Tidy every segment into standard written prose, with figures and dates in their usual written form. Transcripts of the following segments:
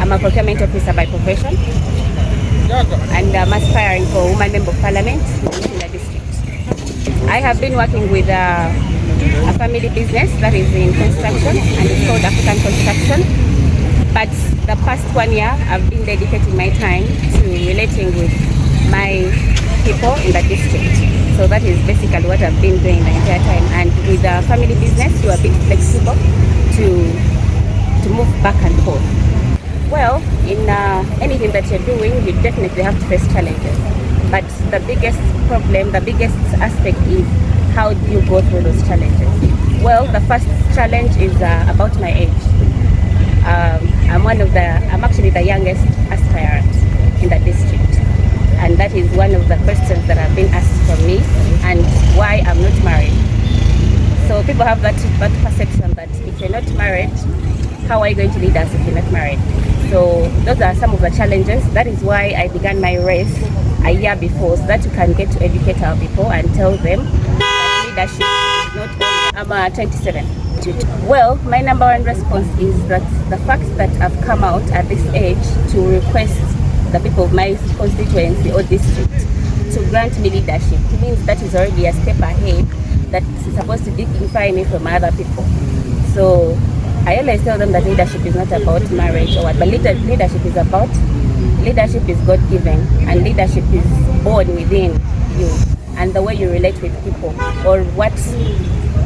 I'm a procurement officer by profession, and I'm aspiring for Woman Member of Parliament in Naminsidwa District. I have been working with a family business that is in construction, and it's called African Construction. But the past 1 year, I've been dedicating my time to relating with my people in the district. So that is basically what I've been doing the entire time. And with the family business, you are a bit flexible to move back and forth. Well, in anything that you're doing, you definitely have to face challenges. But the biggest problem, the biggest aspect is how do you go through those challenges? Well, the first challenge is about my age. I'm actually the youngest aspirant in the district, and that is one of the questions that have been asked from me, and why I'm not married. So people have that perception that if you're not married, how are you going to lead us if you're not married? So those are some of the challenges. That is why I began my race a year before, so that you can get to educate our people and tell them that leadership is not only. I'm 27. Well, my number one response is that the fact that I've come out at this age to request the people of my constituency or district to grant me leadership means that is already a step ahead that is supposed to dignify me from other people. So I always tell them that leadership is not about marriage or what, but leadership is about, leadership is God-given, and leadership is born within you, and the way you relate with people, or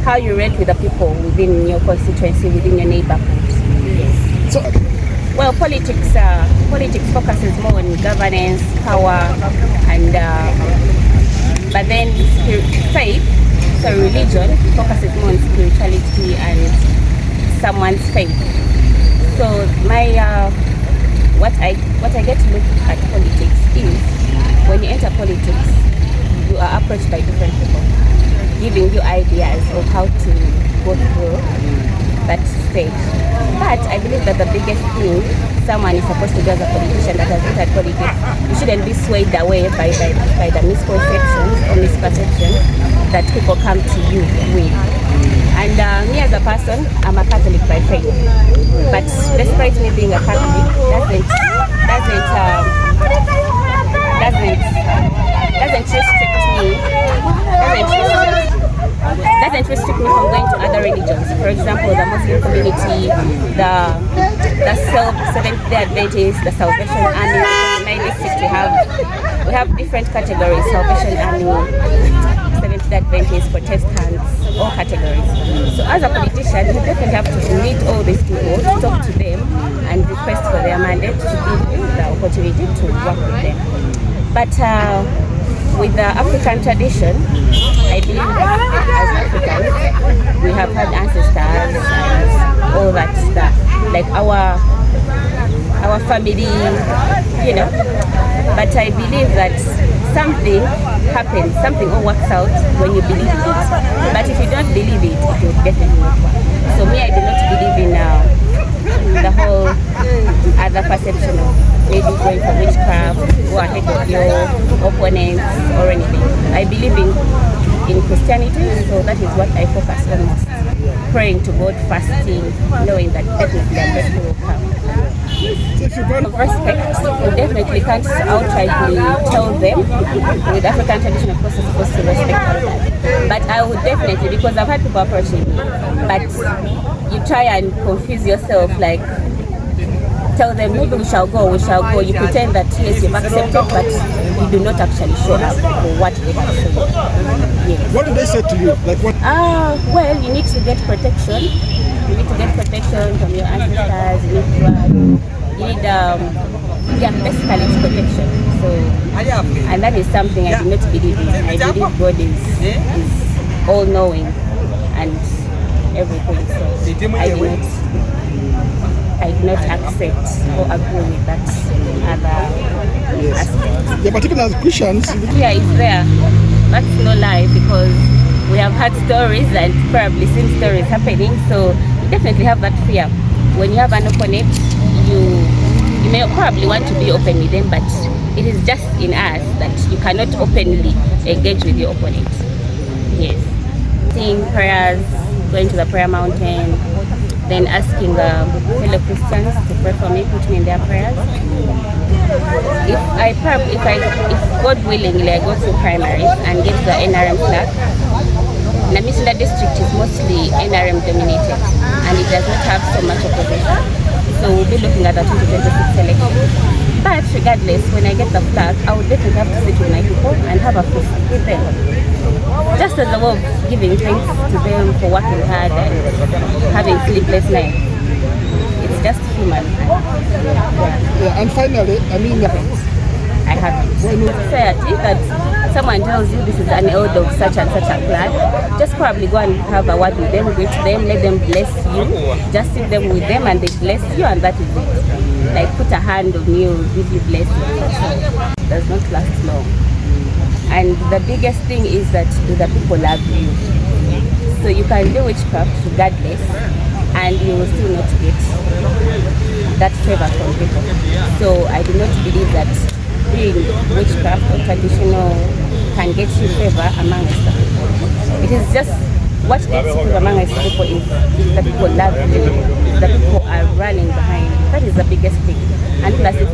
how you relate with the people within your constituency, within your neighborhood. Yes. So, well, politics focuses more on governance, power, and but then faith, so religion focuses more on spirituality and someone's faith. So my what I get to look at politics is, when you enter politics, you are approached by different people, giving you ideas of how to go through that stage. But I believe that the biggest thing someone is supposed to do as a politician that has entered politics, you shouldn't be swayed away by the misconceptions or misperceptions that people come to you with. And me as a person, I'm a Catholic by faith. But despite me being a Catholic, doesn't restrict me from going to other religions. For example, the Muslim community, the Seventh-day Adventists, the Salvation Army. In my district, we have different categories: Salvation Army, Seventh-day Adventists, Protestants, all categories. So as a politician, you definitely have to meet all these people, talk to them, and request for their mandate to give you the opportunity to work with them. But with the African tradition, I believe as Africans, we have had ancestors and all that stuff, like our family, you know. But I believe that something happens, something all works out when you believe in it. But if you don't believe it, it will definitely not work. So me, I do not believe in the whole other perception of maybe going for witchcraft, go ahead of your opponents or anything. I believe in Christianity, so that is what I focus on most. Praying to God, fasting, knowing that definitely a breakthrough will come. Of respect, you definitely can't outrightly tell them. With African tradition, of course, you're supposed to respect all. But I would definitely, because I've had people approaching me, but you try and confuse yourself, like tell them maybe we shall go. You pretend that yes, you've accepted, but you do not actually show up for what they have said. Yes. What did they say to you? Like what? Well, you need to get protection. You need to get protection from your ancestors. You need basically it's protection. So, and that is something I do not believe in. I believe God is all knowing and everything. So I do not accept or agree with that other aspect. Yeah, but even as Christians, fear is there. That's no lie, because we have had stories and probably seen stories happening. So you definitely have that fear. When you have an opponent, you may probably want to be open with them, but it is just in us that you cannot openly engage with your opponent. Yes. Saying prayers, going to the prayer mountain, then asking fellow Christians to pray for me, put me in their prayers. If God willingly I go through primaries and get the NRM flag, Namisindwa District is mostly NRM dominated and it does not have so much opposition. So we'll be looking at the 2026 election. But regardless, when I get the flag, I would definitely have to sit with my people and have a feast with them. Just as a way of giving thanks to them for working hard and having sleepless nights. It's just human. Yeah, and finally, I haven't. Society that someone tells you this is an elder of such and such a clan, just probably go and have a word with them, greet them, let them bless you. Just sit them with them and they bless you, and that is it. Like put a hand on you, give you blessings. It does not last long. And the biggest thing is that do the people love you? So you can do witchcraft regardless and you will still not get that favor from people. So I do not believe that doing witchcraft or traditional can get you favor amongst the people. It is just what gets you favor amongst the people is if the people love you, if the people are running behind you. That is the biggest thing. And plus it's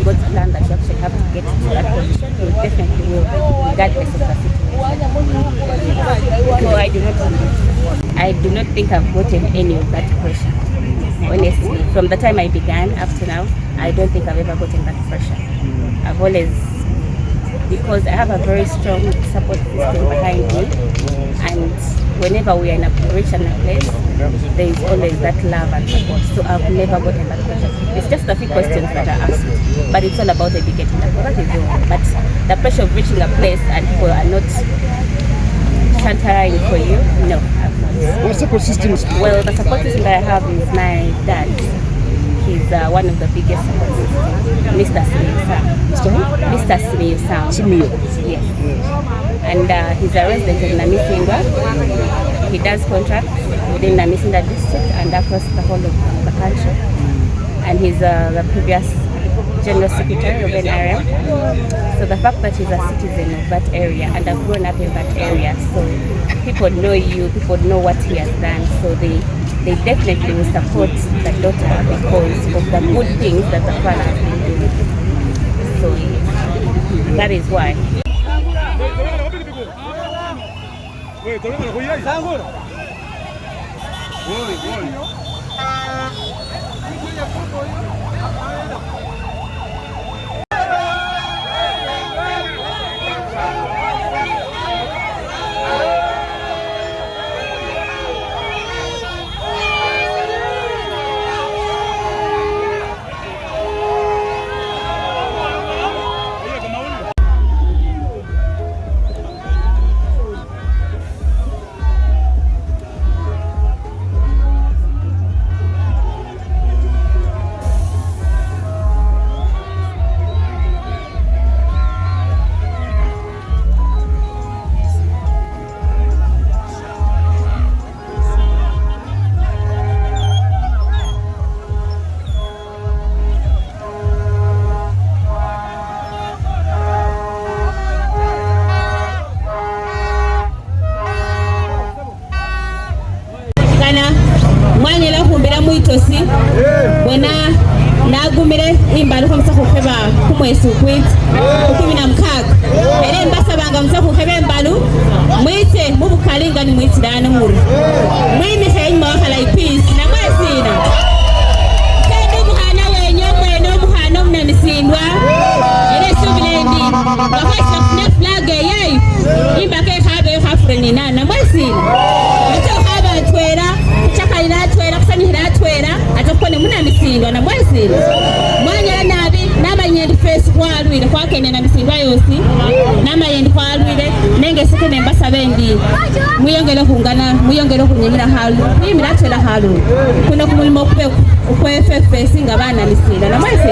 God's plan that you actually have to get to that position, you definitely will, regardless of the situation. So I do not think I've gotten any of that pressure. Honestly, from the time I began up to now, I don't think I've ever gotten that pressure. I've always, because I have a very strong support system behind me, and whenever we are in a position and place, there is always that love and support. So I've never gotten that pressure. It's just a few questions that are asked, but it's all about educating them. That is all. But the pressure of reaching a place and people are not sheltering for you, no, I've not. What support system? Well, the support system that I have is my dad. He's one of the biggest support systems, Mr. Simiyu Sam. Yes. And he's a resident of Namisindwa. He does contracts within Namisindwa District and across the whole of the country. And he's the previous General Secretary of NRM. So the fact that he's a citizen of that area and I've grown up in that area, so people know you, people know what he has done, so they definitely will support the daughter because of the good things that the father has been doing. So that is why. mwitosi wena nagumire imbali ko msa kukheba kumwesu kwit ukibina mkhaga ere mbasabanga msa kukheba imbalu mwite mubukhalinga ni mwitirana muri mwimi khenyi Khalayi Peace na mwesina kende muhana wenyo mweno muhana Namisindwa ere subilendi bakwesa kuna flag yai imbake khabe khafreni na mwesina ito khaba twera chakaina twera kusanira twera atokone Namisindwa na mwesina mwanya nabi namanyendi face kwalwire kwakene Namisindwa yosi namanyendi kwalwire nenge sekene mbasabendi muyongere kungana muyongere kunyimira halu nimira twera halu kuna kumulimo kwe FFS ngabana Namisindwa na mwesina